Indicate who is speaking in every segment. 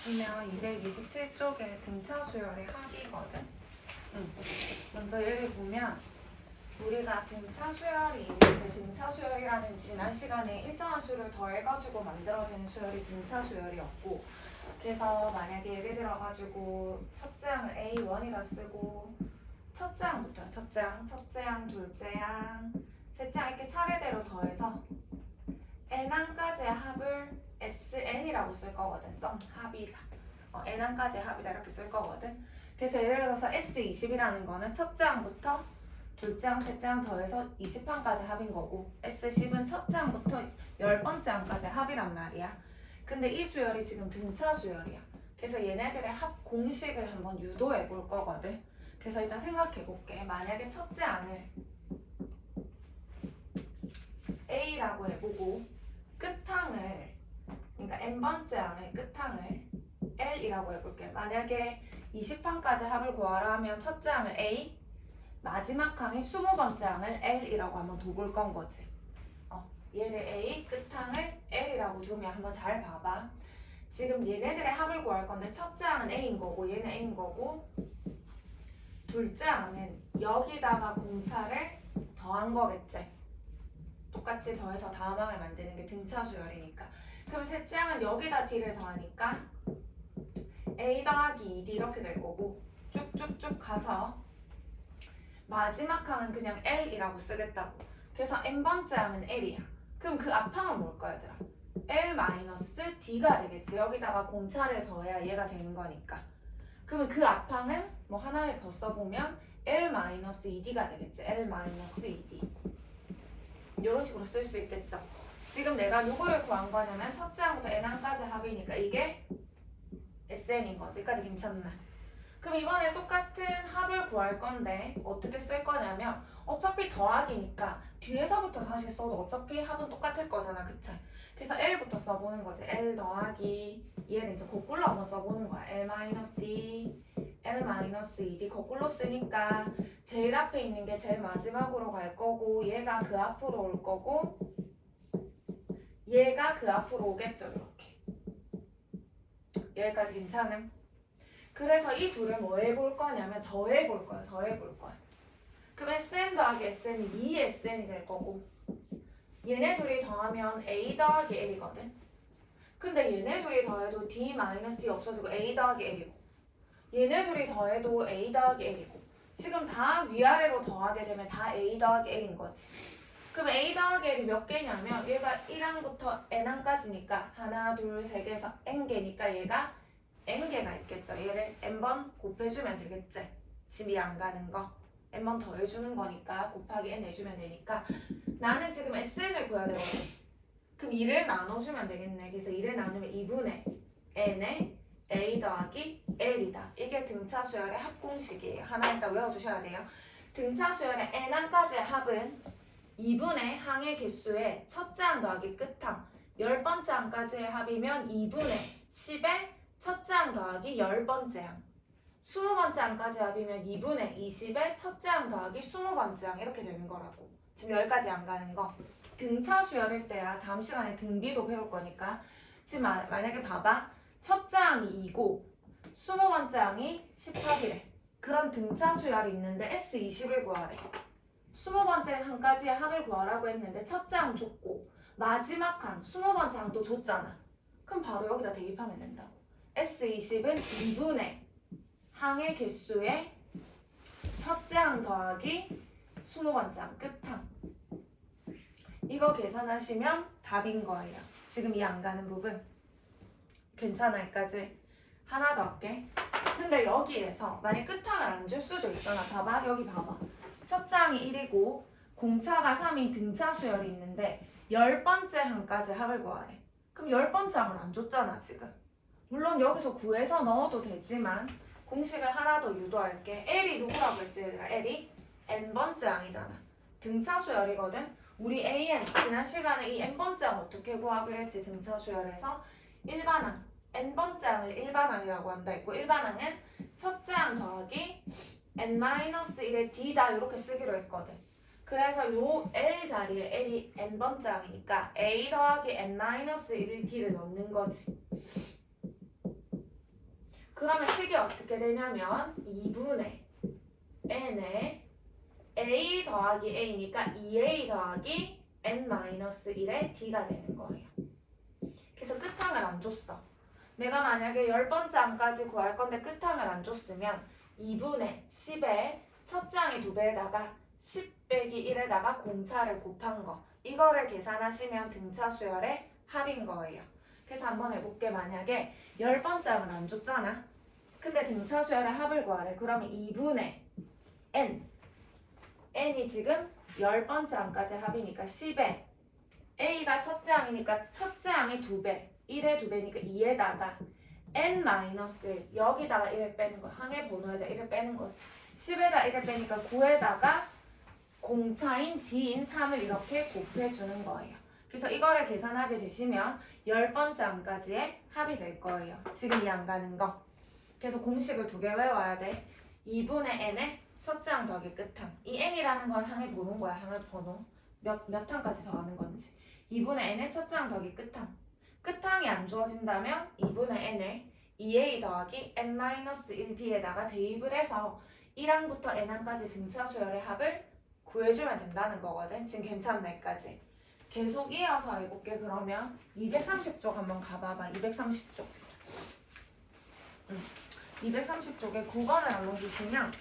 Speaker 1: 보면 227쪽에 등차 수열의 합이거든. 먼저 예를 보면 우리가 등차 수열이 있는데 등차 수열이라는 지난 시간에 일정한 수를 더해가지고 만들어지는 수열이 등차 수열이었고, 그래서 만약에 예를 들어가지고 첫째 항을 A1이라 쓰고 첫째 항부터 첫째 항, 둘째 항, 셋째 항 이렇게 차례대로 더해서 n항까지의 합을 SN이라고 쓸 거거든. 합이다. n항까지의 합이다 이렇게 쓸 거거든. 그래서 예를 들어서 S20이라는 거는 첫째 항부터 둘째 항, 셋째 항 더해서 20항까지 합인 거고, S10은 첫째 항부터 10번째 항까지 합이란 말이야. 근데 이 수열이 지금 등차 수열이야. 그래서 얘네들의 합 공식을 한번 유도해 볼 거거든. 그래서 일단 생각해 볼게. 만약에 첫째 항을 A라고 해보고 끝항을, 그러니까 n번째 항의 끝항을 L이라고 해볼게. 만약에 20항까지 합을 구하라 하면 첫째 항을 A, 마지막 항인 20번째 항을 L이라고 한번 둬볼 건 거지. 얘를 A, 끝항을 L이라고 두면 한번 잘 봐봐. 지금 얘네들의 합을 구할 건데 첫째 항은 A인 거고 얘는 A인 거고, 둘째 항은 여기다가 공차를 더한 거겠지. 똑같이 더해서 다음 항을 만드는 게 등차 수열이니까. 그럼 셋째 항은 여기다 D를 더하니까 A 더하기 2D 이렇게 될 거고, 쭉쭉쭉 가서 마지막 항은 그냥 L이라고 쓰겠다고. 그래서 n번째 항은 L이야. 그럼 그 앞항은 뭘까 얘들아? L-D가 되겠지. 여기다가 공차를 더해야 얘가 되는 거니까. 그러면 그 앞항은 뭐 하나를 더 써보면 L-2D가 되겠지. L-2D. 이런 식으로 쓸 수 있겠죠. 지금 내가 누구를 구한 거냐면 첫째 항부터 n항까지 합이니까 이게 SN인 거지. 여기까지 괜찮나? 그럼 이번에 똑같은 합을 구할 건데 어떻게 쓸 거냐면, 어차피 더하기니까 뒤에서부터 다시 써도 어차피 합은 똑같을 거잖아, 그치? 그래서 L부터 써보는 거지. L 더하기, 얘는 이제 거꾸로 한번 써보는 거야. L-D, L-2D 거꾸로 쓰니까 제일 앞에 있는 게 제일 마지막으로 갈 거고, 얘가 그 앞으로 올 거고, 얘가 그 앞으로 오겠죠, 이렇게. 여기까지 괜찮음? 그래서 이 둘을 뭐 해볼 거냐면 더해볼 거야. 더해볼 거야. 그럼 SN 더하기 SN이 2SN이 될 거고, 얘네 둘이 더하면 A 더하기 L이거든. 근데 얘네 둘이 더해도 D-D 없어지고 A 더하기 L이고, 얘네 둘이 더해도 A 더하기 L이고, 지금 다 위아래로 더하게 되면 다 A 더하기 L인 거지. 그럼 A 더하기 L이 몇 개냐면 얘가 1항부터 n항까지니까 하나, 둘, 세 개에서 n개니까 얘가 n개가 있겠죠. 얘를 n번 곱해주면 되겠지. 집이 안 가는 거 n번 더해주는 거니까 곱하기 n 해주면 되니까 나는 지금 SN을 구해야 되거든. 그럼 2를 나눠주면 되겠네. 그래서 2를 나누면 2분의 n의 A 더하기 L이다. 이게 등차 수열의 합공식이에요. 하나 일단 외워주셔야 돼요. 등차 수열의 n항까지의 합은 2분의 항의 개수의 첫째 항 더하기 끝항, 10번째 항까지의 합이면 2분의 10의 첫째 항 더하기 10번째 항, 20번째 항까지 합이면 2분의 20의 첫째 항 더하기 20번째 항 이렇게 되는 거라고. 지금 여기까지 안 가는 거. 등차 수열일 때야 다음 시간에 등비도 배울 거니까. 지금 만약에 봐봐. 첫째 항이 2고 20번째 항이 18이래. 그런 등차 수열이 있는데 S20을 구하래. 20번째 항까지의 합을 구하라고 했는데 첫째 항 줬고 마지막 항 20번째 항도 줬잖아. 그럼 바로 여기다 대입하면 된다고. S20은 2분의 항의 개수의 첫째 항 더하기 20번째 항 끝항. 이거 계산하시면 답인 거예요. 지금 이 안 가는 부분 괜찮아? 여기까지. 하나 더 할게. 근데 여기에서 만약 끝항을 안 줄 수도 있잖아. 봐봐. 여기 봐봐. 첫째 항이 1이고 공차가 3인 등차 수열이 있는데 10번째 항까지 합을 구하래. 그럼 10번째 항을 안 줬잖아 지금. 물론 여기서 구해서 넣어도 되지만 공식을 하나 더 유도할게. L이 누구라고 했지 얘들아? L이 n번째 항이잖아. 등차 수열이거든. 우리 AN 지난 시간에 이 n번째 항 어떻게 구하기로 했지? 등차 수열에서 일반항 n번째 항을 일반항이라고 한다 했고, 일반항은 첫째 항 더하기 n-1의 d다 이렇게 쓰기로 했거든. 그래서 요 L 자리에 L이 n번째 항이니까 A 더하기 n-1을 d를 넣는 거지. 그러면 식이 어떻게 되냐면 2분의 n에 a 더하기 a니까 2a 더하기 n-1의 d가 되는 거예요. 그래서 끝항을 안 줬어. 내가 만약에 10번째 항까지 구할 건데 끝항을 안 줬으면 2분의 10에 첫째 항이 2배에다가 10 빼기 1에다가 공차를 곱한 거, 이거를 계산하시면 등차 수열의 합인 거예요. 그래서 한번 해볼게. 만약에 10번째 항을 안 줬잖아. 근데 등차 수열의 합을 구하래. 그러면 2분의 n이 지금 10번째 항까지 합이니까 10에 a가 첫째 항이니까 첫째 항이 2배, 1의 2배니까 2에다가 n-1 여기다가 1을 빼는 거야. 항의 번호에다 1을 빼는 거지. 10에다 1을 빼니까 9에다가 공차인 d인 3을 이렇게 곱해주는 거예요. 그래서 이거를 계산하게 되시면 10번째 항까지의 합이 될 거예요. 지금 이 안 가는 거. 그래서 공식을 2개 외워야 돼. 2분의 n의 첫째 항 더하기 끝항. 이 n이라는 건 항의 번호인 거야. 항의 번호. 몇 항까지 더하는 건지. 2분의 n의 첫째 항 더하기 끝항. 끝항이 안 주어진다면 2분의 n에 2a 더하기 n-1d에다가 대입을 해서 1항부터 n항까지 등차 수열의 합을 구해주면 된다는 거거든. 지금 괜찮나 여기까지? 계속 이어서 해볼게. 그러면 230쪽 한번 가봐봐. 230쪽. 230쪽에 9번을 알려주시면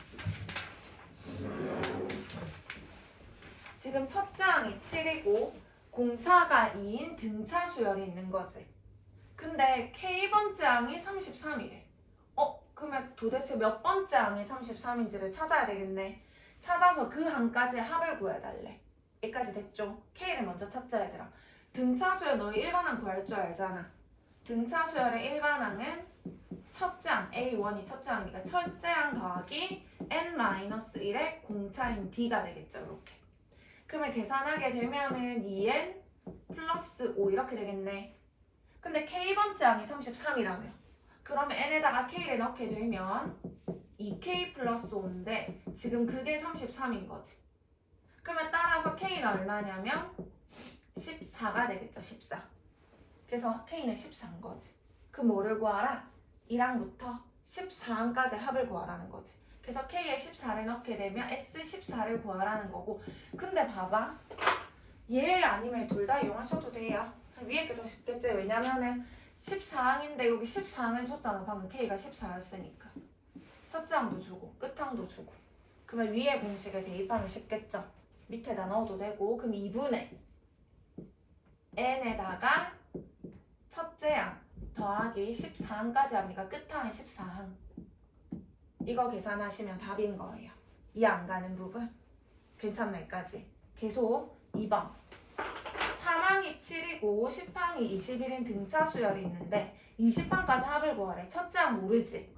Speaker 1: 지금 첫째 항이 7이고 공차가 2인 등차 수열이 있는 거지. 근데 K번째 항이 33이래. 그러면 도대체 몇 번째 항이 33인지를 찾아야 되겠네. 찾아서 그 항까지 합을 구해달래. 여기까지 됐죠? K를 먼저 찾자 얘들아. 등차 수열 너희 일반항 구할 줄 알잖아. 등차 수열의 일반항은 첫째 항, A1이 첫째 항이니까 첫째 항 더하기 n-1의 공차인 D가 되겠죠. 이렇게. 그러면 계산하게 되면은 2n 플러스 5 이렇게 되겠네. 근데 K번째 항이 33이라며. 그러면 n에다가 K를 넣게 되면 2K 플러스 5인데 지금 그게 33인 거지. 그러면 따라서 K는 얼마냐면 14가 되겠죠. 14. 그래서 K는 14인 거지. 그럼 뭐를 구하라? 1항부터 14항까지 합을 구하라는 거지. 그래서 K에 14를 넣게 되면 S14를 구하라는 거고. 근데 봐봐. 얘 아니면 둘 다 이용하셔도 돼요. 위에 게 더 쉽겠지. 왜냐면은 14항인데 여기 14항을 줬잖아. 방금 K가 14였으니까. 첫째 항도 주고 끝항도 주고. 그러면 위에 공식에 대입하면 쉽겠죠. 밑에다 넣어도 되고. 그럼 2분의 n에다가 첫째 항 더하기 14항까지 합니까? 끝항은 14항. 이거 계산하시면 답인 거예요. 이 안 가는 부분. 괜찮나 여기까지? 계속 2번. 3항이 7이고 10항이 21인 등차 수열이 있는데 20항까지 합을 구하래. 첫째 항 모르지?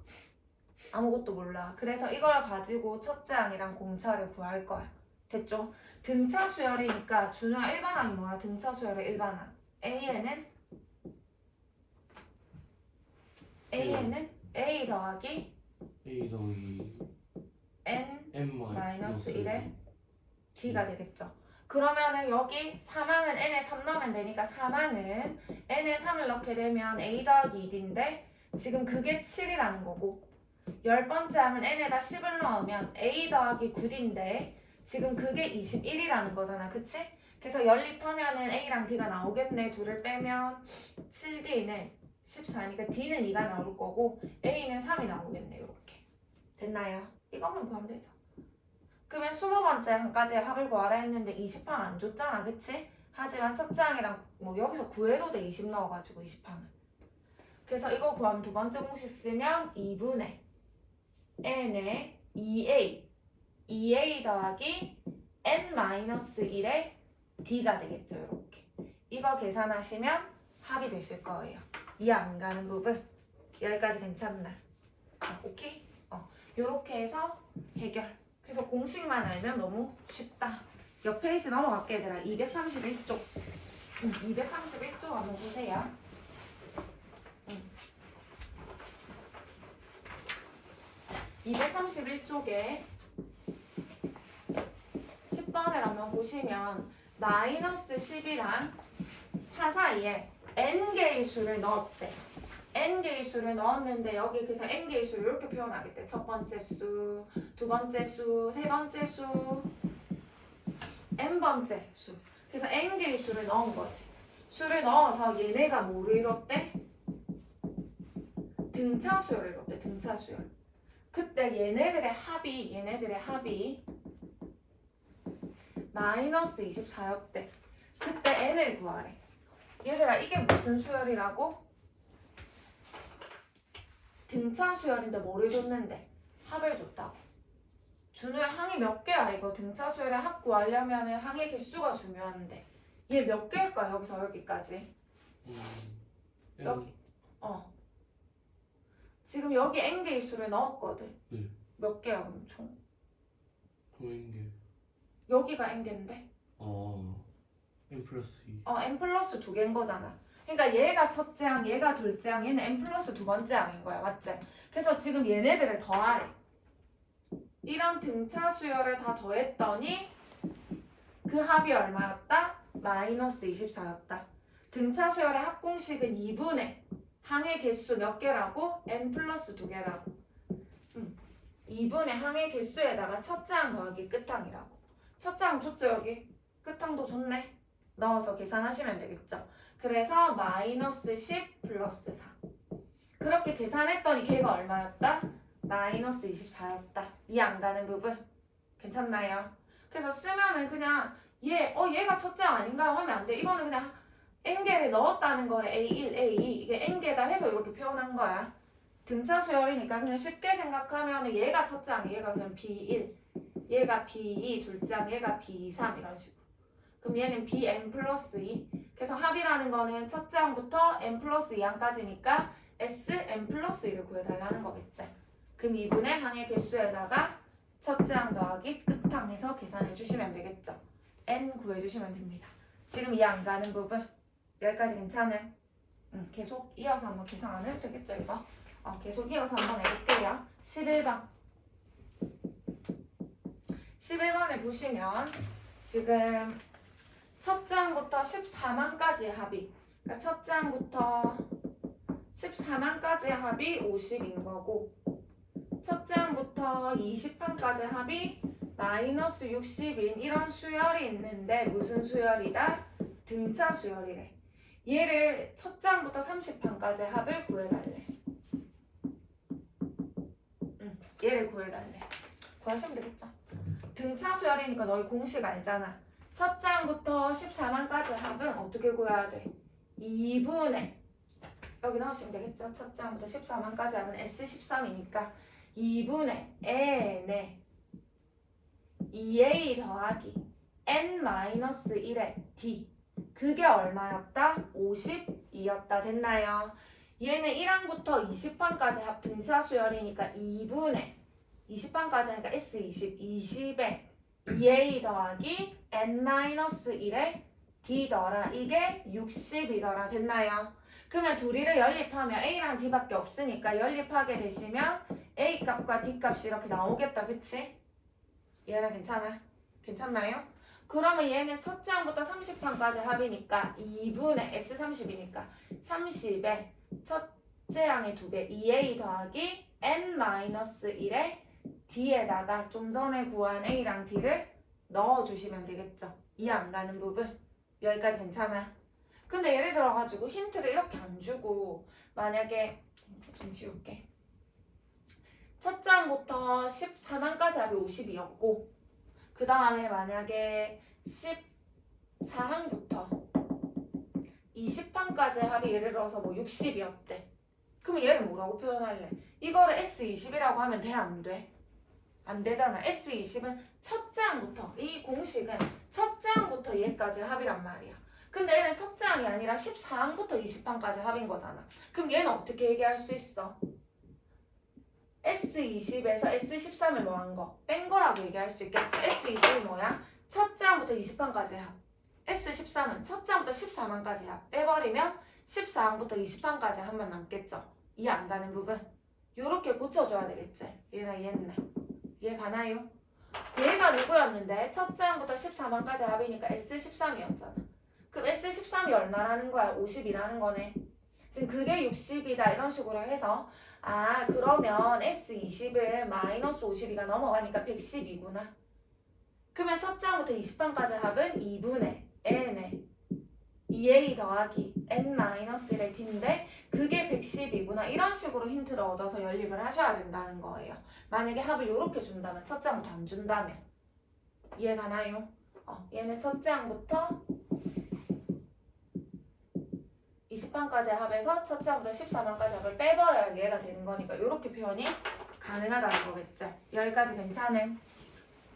Speaker 1: 아무것도 몰라. 그래서 이걸 가지고 첫째 항이랑 공차를 구할 거야. 됐죠? 등차 수열이니까 준호야 일반항이 뭐야? 등차 수열의 일반항. A에는 A 더하기 n-1의 d가 되겠죠. 그러면은 여기 3항은 n에 3 넣으면 되니까 3항은 n에 3을 넣게 되면 a 더하기 2d인데 지금 그게 7이라는 거고 10번째 항은 n에다 10을 넣으면 a 더하기 9d인데 지금 그게 21이라는 거잖아. 그치? 그래서 연립하면은 a랑 d가 나오겠네. 둘을 빼면 7d는 14니까 d는 2가 나올 거고 a는 3이 나오겠네. 이렇게 됐나요? 이것만 구하면 되죠. 그러면 20번째 항까지 합을 구하라 했는데 20항 안 줬잖아. 그치? 하지만 첫째 항이랑 뭐 여기서 구해도 돼. 20 넣어가지고 20항을. 그래서 이거 구하면 두 번째 공식 쓰면 2분의 n에 2a 더하기 n-1의 d가 되겠죠. 이렇게. 이거 계산하시면 합이 되실 거예요. 이 안 가는 부분. 여기까지 괜찮나? 오케이? 요렇게 해서 해결. 그래서 공식만 알면 너무 쉽다. 옆 페이지 넘어갈게 얘들아. 231쪽. 231쪽 한번 보세요. 231쪽에 10번을 한번 보시면 마이너스 10이랑 4 사이에 n개의 수를 넣었대. n개의 수를 넣었는데 여기 그래서 n개의 수를 이렇게 표현하겠대. 첫 번째 수, 두 번째 수, 세 번째 수, n번째 수. 그래서 n개의 수를 넣은 거지. 수를 넣어서 얘네가 뭐를 이뤘대? 등차 수열을 이뤘대. 등차 수열. 그때 얘네들의 합이 마이너스 24였대. 그때 n을 구하래. 얘들아 이게 무슨 수열이라고? 등차 수열인데 뭐를 줬는데? 합을 줬다고. 준우야 항이 몇 개야 이거? 등차 수열의 합 구하려면 항의 개수가 중요한데 얘 몇 개일까 여기서 여기까지? 여기 지금 여기 n개의 수를 넣었거든.
Speaker 2: 네.
Speaker 1: 몇 개야 그럼 총?
Speaker 2: N개.
Speaker 1: 여기가 n개인데?
Speaker 2: N 플러스 2.
Speaker 1: n 플러스 2개인 거잖아. 그러니까 얘가 첫째 항, 얘가 둘째 항, 얘는 n 플러스 두 번째 항인 거야. 맞지? 그래서 지금 얘네들을 더하래. 이런 등차 수열을 다 더했더니 그 합이 얼마였다? 마이너스 24였다. 등차 수열의 합공식은 2분의 항의 개수 몇 개라고? n 플러스 2개라고. 2분의 항의 개수에다가 첫째 항 더하기 끝항이라고. 첫째 항 줬죠 여기? 끝항도 줬네. 넣어서 계산하시면 되겠죠. 그래서 마이너스 10 플러스 4. 그렇게 계산했더니 걔가 얼마였다? 마이너스 24였다. 이해 안 가는 부분? 괜찮나요? 그래서 쓰면은 그냥 얘가 첫째 아닌가요? 하면 안 돼. 이거는 그냥 n개를 넣었다는 거에 A1, A2 이게 n개다 해서 이렇게 표현한 거야. 등차 수열이니까 그냥 쉽게 생각하면은 얘가 첫째 항, 얘가 그냥 B1, 얘가 B2, 둘째 항, 얘가 B3 이런 식으로. 그럼 얘는 Bn 플러스 2. 그래서 합이라는 거는 첫째 항부터 n 플러스 2항까지니까 Sn 플러스 2를 구해달라는 거겠지. 그럼 2분의 항의 개수에다가 첫째 항 더하기 끝항 해서 계산해 주시면 되겠죠. n 구해주시면 됩니다. 지금 이해 안 가는 부분? 여기까지 괜찮아요? 계속 이어서 한번 계산 안 해도 되겠죠 이거? 계속 이어서 한번 해볼게요. 11번 11번에 보시면 지금 첫째 항부터 14만까지의 합이 그러니까 첫째 항부터 14만까지의 합이 50인 거고 첫째 항부터 20항까지 합이 마이너스 60인 이런 수열이 있는데 무슨 수열이다? 등차 수열이래. 얘를 첫째 항부터 30항까지 합을 구해달래. 얘를 구해달래. 구하시면 되겠죠? 등차 수열이니까 너희 공식 알잖아. 첫째 항부터 14만까지 합은 어떻게 구해야 돼? 2분의 여기 넣으시면 되겠죠? 첫째 항부터 14만까지 하면 S13이니까 2분의 n에 2a 더하기 n-1의 d 그게 얼마였다? 52였다. 됐나요? 얘는 1항부터 20항까지 합 등차 수열이니까 2분의 20항까지 하니까 S20, 20에 2a 더하기 n-1의 d더라. 이게 60이더라. 됐나요? 그러면 둘이를 연립하면 a랑 d밖에 없으니까 연립하게 되시면 a 값과 d 값이 이렇게 나오겠다. 그치? 얘는 괜찮아? 괜찮나요? 그러면 얘는 첫째 항부터 30항까지 합이니까 2분의 S30이니까 30에 첫째 항의 2배 2a 더하기 n-1의 d에다가 좀 전에 구한 a랑 d를 넣어주시면 되겠죠. 이해 안 가는 부분? 여기까지 괜찮아? 근데 예를 들어가지고 힌트를 이렇게 안 주고 만약에 좀 지울게. 첫째 항부터 14항까지 합이 50이었고 그 다음에 만약에 14항부터 20항까지 합이 예를 들어서 뭐 60이었대. 그럼 얘를 뭐라고 표현할래? 이거를 S20이라고 하면 돼? 안 돼? 안 되잖아. S20은 첫째 항부터 이 공식은 첫째 항부터 얘까지 합이란 말이야. 근데 얘는 첫째 항이 아니라 14항부터 20항까지 합인 거잖아. 그럼 얘는 어떻게 얘기할 수 있어? S20에서 S13을 뭐 한 거? 뺀 거라고 얘기할 수 있겠지. S20이 뭐야? 첫째 항부터 20항까지 합. S13은 첫째 항부터 14항까지 합. 빼버리면 14항부터 20항까지 하면 남겠죠. 이해 안 가는 부분? 요렇게 고쳐줘야 되겠지. 얘나 얘네. 이해 가나요? 얘가 누구였는데? 첫째 항부터 14항까지 합이니까 S13이었잖아. 그럼 S13이 얼마라는 거야? 50이라는 거네. 지금 그게 60이다 이런 식으로 해서 아 그러면 S20을 마이너스 52가 넘어가니까 110이구나. 그러면 첫 장부터 20판까지 합은 2분의 n에 2a 더하기 n-1의 d인데 그게 110이구나. 이런 식으로 힌트를 얻어서 연립을 하셔야 된다는 거예요. 만약에 합을 이렇게 준다면 첫 장부터 안 준다면 이해가나요? 얘는 첫 장부터 20판까지 합에서 첫 장부터 14판까지 합을 빼버려야 얘가 되는 거니까 이렇게 표현이 가능하다는 거겠죠. 여기까지 괜찮음?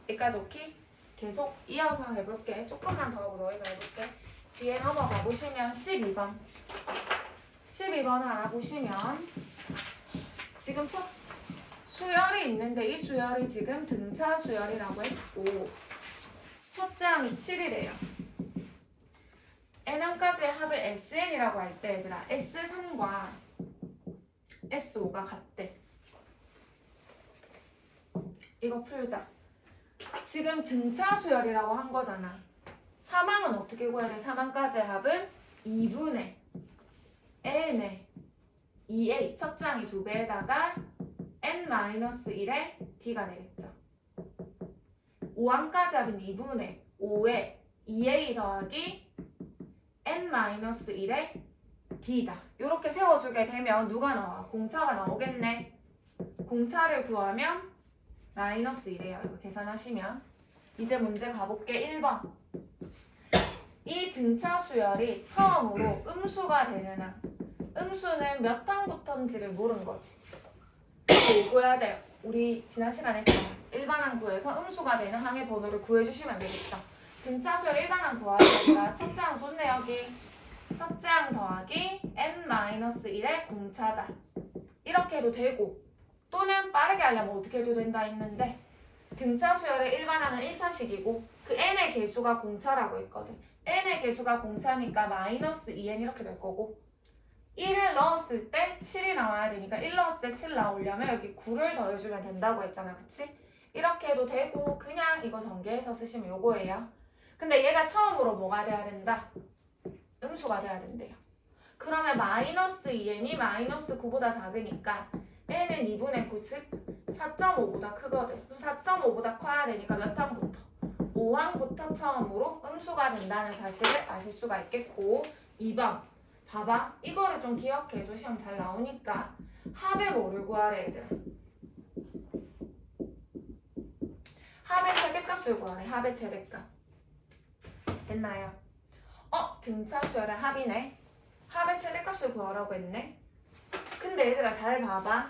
Speaker 1: 여기까지 오케이? 계속 이어서 해볼게. 조금만 더 하고 너희가 해볼게. 뒤에 넘어가 보시면 12번. 12번 하나 보시면 지금 첫 수열이 있는데 이 수열이 지금 등차 수열이라고 했고 첫 장이 7이래요. n까지의 합을 sn이라고 할 때 얘들아 S3과 S5가 같대. 이거 풀자. 지금 등차 수열이라고 한 거잖아. 사망은 어떻게 구해야 돼? 사망까지의 합은 2분의 n의 2a 첫 장이 2배에다가 n-1의 d가 되겠죠. 5항까지 합은 2분의 5의 2a 더하기 n-1의 d다. 이렇게 세워주게 되면 누가 나와? 공차가 나오겠네. 공차를 구하면 마이너스 1이에요. 이거 계산하시면. 이제 문제 가볼게. 1번. 이 등차 수열이 처음으로 음수가 되는 항. 음수는 몇 항부터인지를 물은 거지. 이거 구해야 돼요. 우리 지난 시간에 했잖아. 일반항 구해서 음수가 되는 항의 번호를 구해주시면 되겠죠. 등차 수열 일반항 구하야 되니까 첫째 항 좋네 여기. 첫째 항 더하기 n-1의 공차다. 이렇게 해도 되고 또는 빠르게 하려면 어떻게 해도 된다 했는데 등차 수열의 일반항은 1차식이고 그 n의 개수가 공차라고 했거든. n의 개수가 공차니까 마이너스 2n 이렇게 될 거고 1을 넣었을 때 7이 나와야 되니까 1 넣었을 때 7 나오려면 여기 9를 더해주면 된다고 했잖아. 그치? 이렇게 해도 되고 그냥 이거 전개해서 쓰시면 요거예요. 근데 얘가 처음으로 뭐가 돼야 된다? 음수가 돼야 된대요. 그러면 마이너스 2n이 마이너스 9보다 작으니까 n은 2분의 9, 즉 4.5보다 크거든. 그럼 4.5보다 커야 되니까 몇 항부터? 5항부터 처음으로 음수가 된다는 사실을 아실 수가 있겠고 2번 봐봐. 이거를 좀 기억해줘. 시험 잘 나오니까. 합의 뭐를 구하래 얘들아? 합의 최대값을 구하래. 합의 최대값. 됐나요? 등차 수열의 합이네. 합의 최대값을 구하라고 했네. 근데 얘들아 잘 봐봐.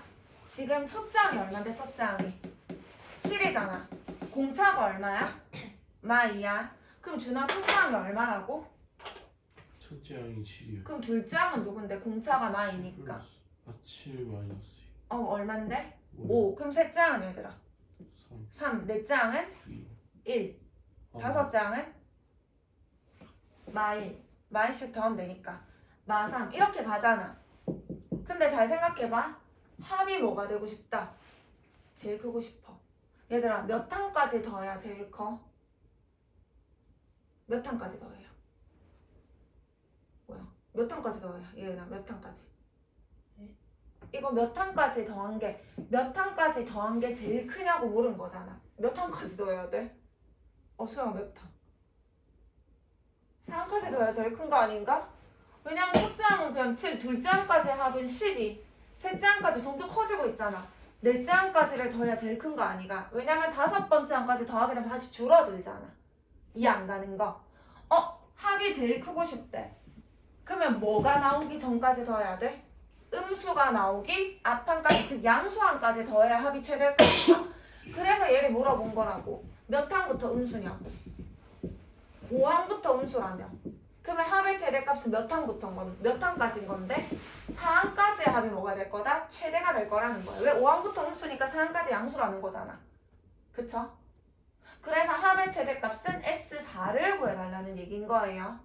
Speaker 1: 지금 첫 장이 얼만데 첫 장이? 7이잖아. 공차가 얼마야? 마2야. 그럼 준아 첫 장이 얼마라고?
Speaker 2: 첫째 항이 7이요.
Speaker 1: 그럼 둘째 항은 누군데? 공차가 마2니까.
Speaker 2: 7 마이너스
Speaker 1: 얼만데?
Speaker 2: 5.
Speaker 1: 5. 그럼 셋째 항은 얘들아?
Speaker 2: 3.
Speaker 1: 3. 넷째 항은?
Speaker 2: 2.
Speaker 1: 1. 다섯째 항은? 마1. 마1씩 더하면 되니까. 마3. 이렇게 가잖아. 근데 잘 생각해봐. 합이 뭐가 되고 싶다? 제일 크고 싶어. 얘들아 몇 항까지 더해야 제일 커? 몇 항까지 더해요? 뭐야? 몇 항까지 더해요? 얘들아 몇 항까지? 이거 몇 항까지 더한 게 몇 항까지 더한 게 제일 크냐고 물은 거잖아. 몇 항까지 더해야 돼? 소영 몇 항? 4항까지 더해야 제일 큰 거 아닌가? 왜냐면 첫째 항은 그냥 7, 둘째 항까지 합은 12, 셋째 항까지 좀 더 커지고 있잖아. 넷째 항까지를 더해야 제일 큰 거 아니가? 왜냐면 다섯 번째 항까지 더하게 되면 다시 줄어들잖아. 이해 안 가는 거? 합이 제일 크고 싶대. 그러면 뭐가 나오기 전까지 더해야 돼? 음수가 나오기 앞항까지, 즉 양수항까지 더해야 합이 최대일 거니까. 그래서 얘를 물어본 거라고. 몇 항부터 음수냐고. 5항부터 음수라며. 그러면 합의 최대값은 몇 항까지인 건데 4항까지의 합이 뭐가 될 거다? 최대가 될 거라는 거야. 왜? 5항부터 음수니까 4항까지 양수라는 거잖아. 그쵸? 그래서 합의 최대값은 S4를 구해달라는 얘기인 거예요.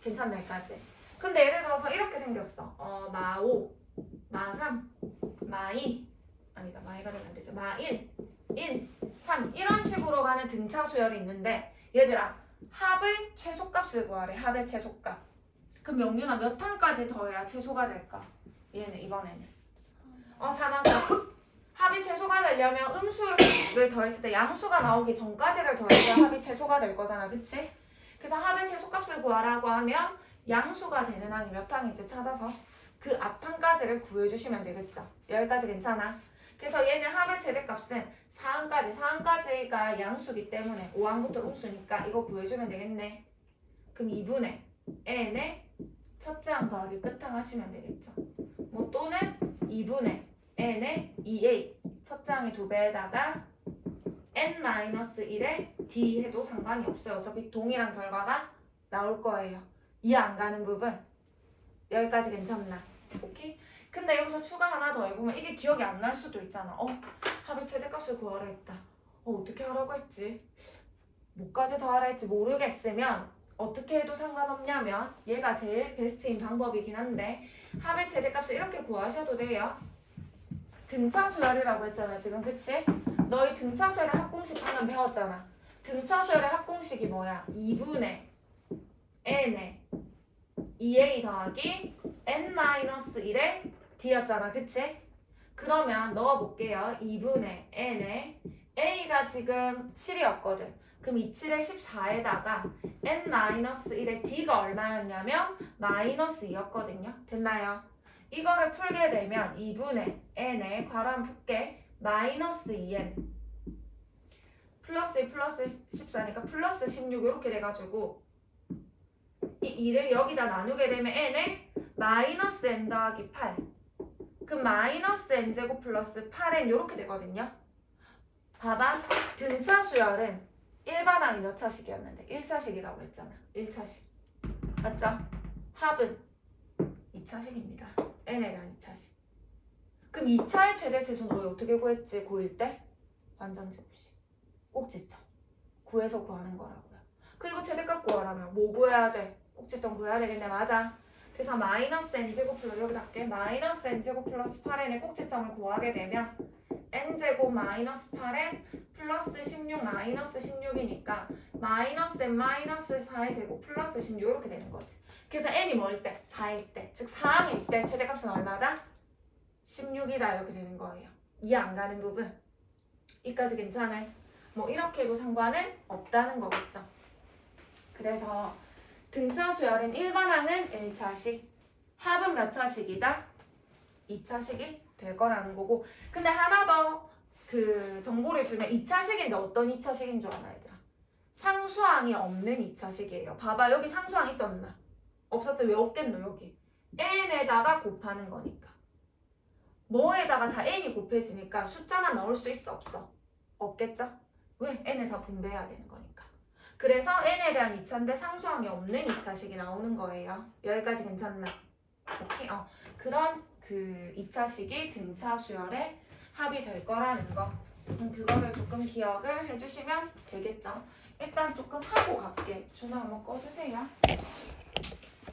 Speaker 1: 괜찮나 여기까지? 근데 예를 들어서 이렇게 생겼어. 마5, 마3, 마2 아니다. 마2가 되면 안 되죠. 마1, 1, 3 이런 식으로 가는 등차 수열이 있는데 얘들아 합의 최소값을 구하래. 합의 최소값. 그럼 영윤아 몇 항까지 더해야 최소가 될까? 얘는 이번에는 4항까지. 합이 최소가 되려면 음수를 더했을 때 양수가 나오기 전까지를 더해야 합이 최소가 될 거잖아, 그치? 그래서 합의 최소값을 구하라고 하면 양수가 되는 항이 몇 항인지 찾아서 그 앞항까지를 구해주시면 되겠죠. 여기까지 괜찮아? 그래서 얘는 합의 최대값은 4항까지가 양수기 때문에 5항부터 음수니까 이거 구해주면 되겠네. 그럼 2분의 n의 첫째 항 더하기 끝항 하시면 되겠죠. 뭐 또는 2분의 n의 2a 첫째 항이 2배에다가 n-1의 d 해도 상관이 없어요. 어차피 동일한 결과가 나올 거예요. 이해 안 가는 부분 여기까지 괜찮나? 오케이? 근데 여기서 추가 하나 더 해보면 이게 기억이 안 날 수도 있잖아. 합의 최대값을 구하라 했다. 어떻게 하라고 했지? 뭐까지 더하라 했지 모르겠으면 어떻게 해도 상관없냐면 얘가 제일 베스트인 방법이긴 한데 합의 최대값을 이렇게 구하셔도 돼요. 등차수열이라고 했잖아 지금, 그치? 너희 등차수열의 합공식 방금 배웠잖아. 등차수열의 합공식이 뭐야? 2분의 n의 2a 더하기 n-1의 d였잖아, 그치? 그러면 넣어볼게요. 2분의 n의 a가 지금 7이었거든. 그럼 이 7의 14에다가 n-1의 d가 얼마였냐면 마이너스 2였거든요. 됐나요? 이거를 풀게 되면 2분의 n에 괄호 한 붙게 마이너스 2n 플러스 2 플러스 14니까 플러스 16 이렇게 돼가지고 이 2를 여기다 나누게 되면 n에 마이너스 n 더하기 8 그럼 마이너스 n제곱 플러스 8n 이렇게 되거든요. 봐봐. 등차 수열은 일반항이 몇 차식이었는데 1차식이라고 했잖아. 1차식 맞죠? 합은 2차식입니다. n에 대한 2차식. 그럼 2차의 최대 최소는 너희 어떻게 구했지? 고1 때? 완전제곱식 꼭지점 구해서 구하는 거라고요. 그리고 최대값 구하려면 뭐 구해야 돼? 꼭지점 구해야 되겠네. 맞아. 그래서 마이너스 n제곱 플러스 여기다 할게. 마이너스 n제곱 플러스 8n의 꼭지점을 구하게 되면 n제곱 마이너스 8n 플러스 16 마이너스 16이니까 마이너스 n 마이너스 4의 제곱 플러스 16 이렇게 되는 거지. 그래서 n이 뭐일 때? 4일 때. 즉 4항일 때 최대값은 얼마다? 16이다 이렇게 되는 거예요. 이해 안 가는 부분? 이까지 괜찮아요? 뭐 이렇게 해도 상관은 없다는 거겠죠. 그래서 등차 수열인 일반항은 1차식, 합은 몇 차식이다? 2차식이 될 거라는 거고. 근데 하나 더 그 정보를 주면 2차식인데 어떤 2차식인 줄 아나 얘들아? 상수항이 없는 2차식이에요. 봐봐 여기 상수항 있었나? 없었죠? 왜 없겠노 여기? n에다가 곱하는 거니까. 뭐에다가 다 n이 곱해지니까 숫자만 넣을 수 있어 없어? 없겠죠? 왜? n을 다 분배해야 되는 거니까. 그래서 n에 대한 2차인데 상수항이 없는 2차식이 나오는 거예요. 여기까지 괜찮나? 오케이? 그런 그 2차식이 등차 수열의 합이 될 거라는 거. 그거를 조금 기억을 해주시면 되겠죠. 일단 조금 하고 갈게. 준아 한번 꺼주세요.